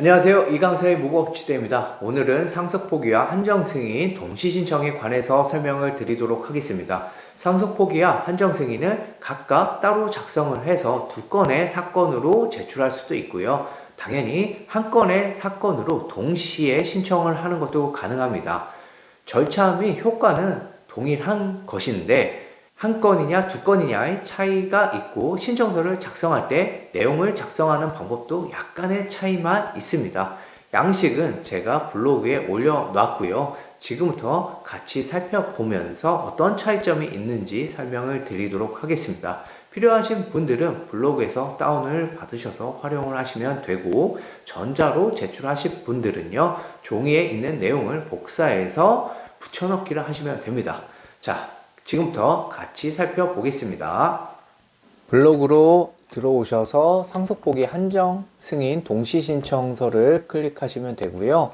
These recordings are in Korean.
안녕하세요. 이강사의 무법지대입니다. 오늘은 상속포기와 한정승인 동시신청에 관해서 설명을 드리도록 하겠습니다. 상속포기와 한정승인은 각각 따로 작성을 해서 두 건의 사건으로 제출할 수도 있고요. 당연히 한 건의 사건으로 동시에 신청을 하는 것도 가능합니다. 절차 및 효과는 동일한 것인데 한 건이냐 두 건이냐의 차이가 있고 신청서를 작성할 때 내용을 작성하는 방법도 약간의 차이만 있습니다. 양식은 제가 블로그에 올려놨고요. 지금부터 같이 살펴보면서 어떤 차이점이 있는지 설명을 드리도록 하겠습니다. 필요하신 분들은 블로그에서 다운을 받으셔서 활용을 하시면 되고, 전자로 제출하실 분들은요, 종이에 있는 내용을 복사해서 붙여넣기를 하시면 됩니다. 자, 지금부터 같이 살펴보겠습니다. 블로그로 들어오셔서 상속포기 한정 승인 동시 신청서를 클릭하시면 되고요.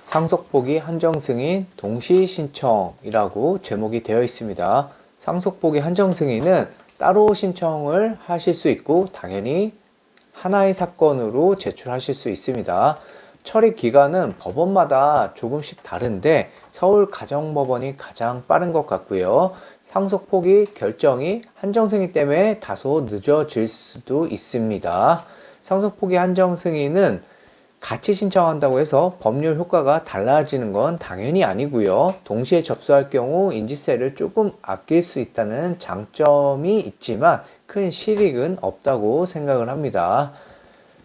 상속포기 한정 승인 동시 신청이라고 제목이 되어 있습니다. 상속포기 한정 승인은 따로 신청을 하실 수 있고 당연히 하나의 사건으로 제출하실 수 있습니다. 처리 기간은 법원마다 조금씩 다른데 서울가정법원이 가장 빠른 것 같고요. 상속 포기 결정이 한정 승인 때문에 다소 늦어질 수도 있습니다. 상속 포기 한정 승인은 같이 신청한다고 해서 법률 효과가 달라지는 건 당연히 아니고요. 동시에 접수할 경우 인지세를 조금 아낄 수 있다는 장점이 있지만 큰 실익은 없다고 생각을 합니다.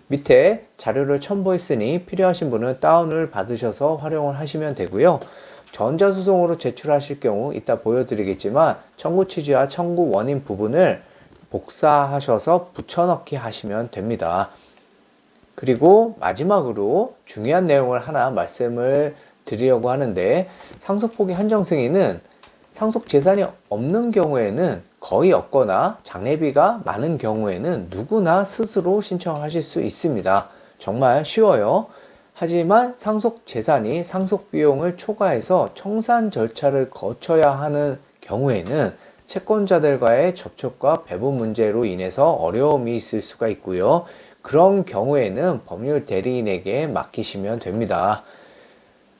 밑에 자료를 첨부했으니 필요하신 분은 다운을 받으셔서 활용을 하시면 되고요. 전자소송으로 제출하실 경우 이따 보여드리겠지만 청구 취지와 청구 원인 부분을 복사하셔서 붙여넣기 하시면 됩니다. 그리고 마지막으로 중요한 내용을 하나 말씀을 드리려고 하는데, 상속포기 한정 승인은 상속 재산이 없는 경우에는 거의 없거나 장례비가 많은 경우에는 누구나 스스로 신청하실 수 있습니다. 정말 쉬워요. 하지만 상속 재산이 상속 비용을 초과해서 청산 절차를 거쳐야 하는 경우에는 채권자들과의 접촉과 배분 문제로 인해서 어려움이 있을 수가 있고요. 그런 경우에는 법률 대리인에게 맡기시면 됩니다.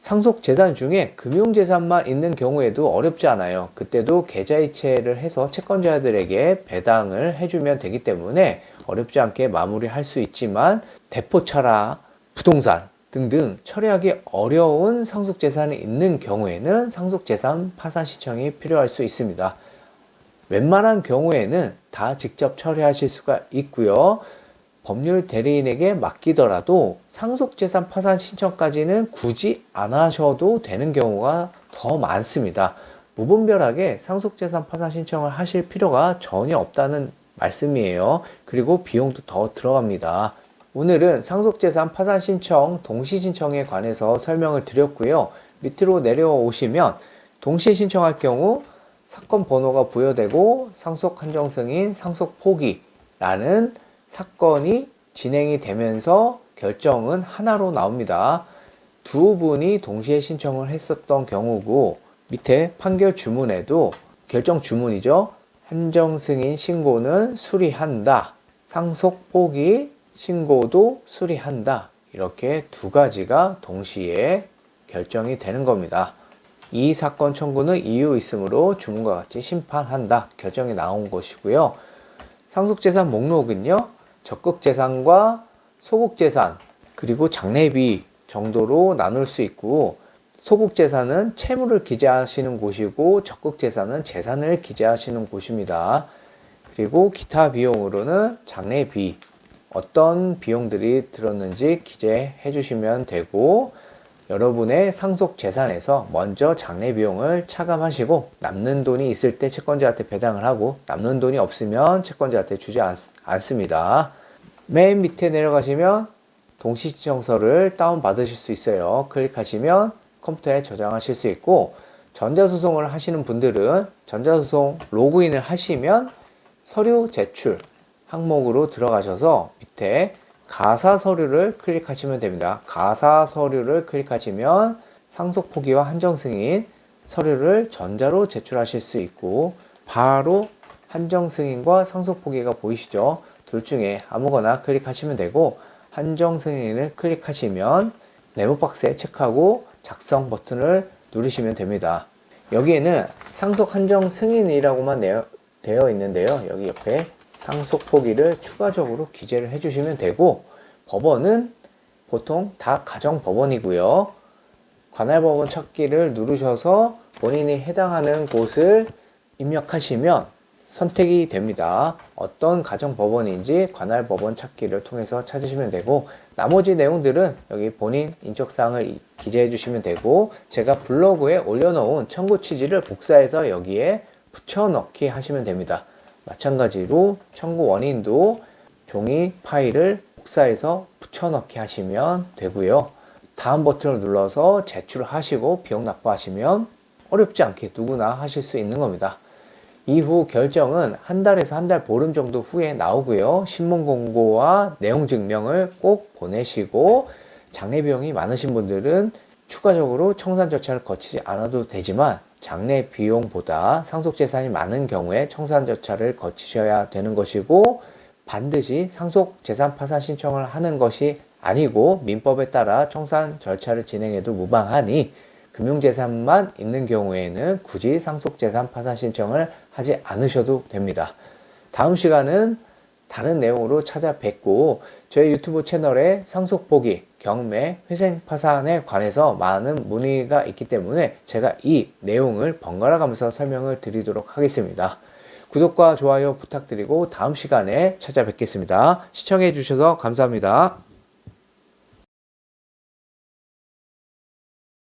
상속 재산 중에 금융재산만 있는 경우에도 어렵지 않아요. 그때도 계좌이체를 해서 채권자들에게 배당을 해주면 되기 때문에 어렵지 않게 마무리할 수 있지만, 대포차라, 부동산 등등 처리하기 어려운 상속재산이 있는 경우에는 상속재산 파산 신청이 필요할 수 있습니다. 웬만한 경우에는 다 직접 처리하실 수가 있고요. 법률 대리인에게 맡기더라도 상속재산 파산 신청까지는 굳이 안 하셔도 되는 경우가 더 많습니다. 무분별하게 상속재산 파산 신청을 하실 필요가 전혀 없다는 말씀이에요. 그리고 비용도 더 들어갑니다. 오늘은 상속재산 파산 신청, 동시 신청에 관해서 설명을 드렸고요. 밑으로 내려오시면 동시에 신청할 경우 사건 번호가 부여되고 상속 한정 승인, 상속 포기라는 사건이 진행이 되면서 결정은 하나로 나옵니다. 두 분이 동시에 신청을 했었던 경우고, 밑에 판결 주문에도 결정 주문이죠. 한정 승인 신고는 수리한다. 상속 포기 신고도 수리한다. 이렇게 두 가지가 동시에 결정이 되는 겁니다. 이 사건 청구는 이유 있으므로 주문과 같이 심판한다. 결정이 나온 것이고요. 상속재산 목록은요, 적극재산과 소극재산, 그리고 장례비 정도로 나눌 수 있고, 소극재산은 채무를 기재하시는 곳이고 적극재산은 재산을 기재하시는 곳입니다. 그리고 기타 비용으로는 장례비, 어떤 비용들이 들었는지 기재해 주시면 되고, 여러분의 상속 재산에서 먼저 장례 비용을 차감하시고 남는 돈이 있을 때 채권자한테 배당을 하고, 남는 돈이 없으면 채권자한테 주지 않습니다. 맨 밑에 내려가시면 동시신청서를 다운받으실 수 있어요. 클릭하시면 컴퓨터에 저장하실 수 있고, 전자소송을 하시는 분들은 전자소송 로그인을 하시면 서류 제출 항목으로 들어가셔서 밑에 가사 서류를 클릭하시면 됩니다. 가사 서류를 클릭하시면 상속 포기와 한정 승인 서류를 전자로 제출하실 수 있고, 바로 한정 승인과 상속 포기가 보이시죠? 둘 중에 아무거나 클릭하시면 되고, 한정 승인을 클릭하시면 네모 박스에 체크하고 작성 버튼을 누르시면 됩니다. 여기에는 상속 한정 승인이라고만 되어 있는데요. 여기 옆에 상속 포기를 추가적으로 기재를 해주시면 되고, 법원은 보통 다 가정법원이고요. 관할법원 찾기를 누르셔서 본인이 해당하는 곳을 입력하시면 선택이 됩니다. 어떤 가정법원인지 관할법원 찾기를 통해서 찾으시면 되고, 나머지 내용들은 여기 본인 인적사항을 기재해 주시면 되고, 제가 블로그에 올려놓은 청구 취지를 복사해서 여기에 붙여넣기 하시면 됩니다. 마찬가지로 청구 원인도 종이 파일을 복사해서 붙여넣기 하시면 되고요. 다음 버튼을 눌러서 제출하시고 비용 납부하시면 어렵지 않게 누구나 하실 수 있는 겁니다. 이후 결정은 한 달에서 한 달 보름 정도 후에 나오고요. 신문 공고와 내용 증명을 꼭 보내시고, 장례 비용이 많으신 분들은 추가적으로 청산 절차를 거치지 않아도 되지만, 장례 비용보다 상속 재산이 많은 경우에 청산 절차를 거치셔야 되는 것이고, 반드시 상속 재산 파산 신청을 하는 것이 아니고 민법에 따라 청산 절차를 진행해도 무방하니, 금융재산만 있는 경우에는 굳이 상속재산 파산 신청을 하지 않으셔도 됩니다. 다음 시간은 다른 내용으로 찾아뵙고, 저희 유튜브 채널에 상속포기, 경매, 회생 파산에 관해서 많은 문의가 있기 때문에 제가 이 내용을 번갈아 가면서 설명을 드리도록 하겠습니다. 구독과 좋아요 부탁드리고 다음 시간에 찾아뵙겠습니다. 시청해 주셔서 감사합니다.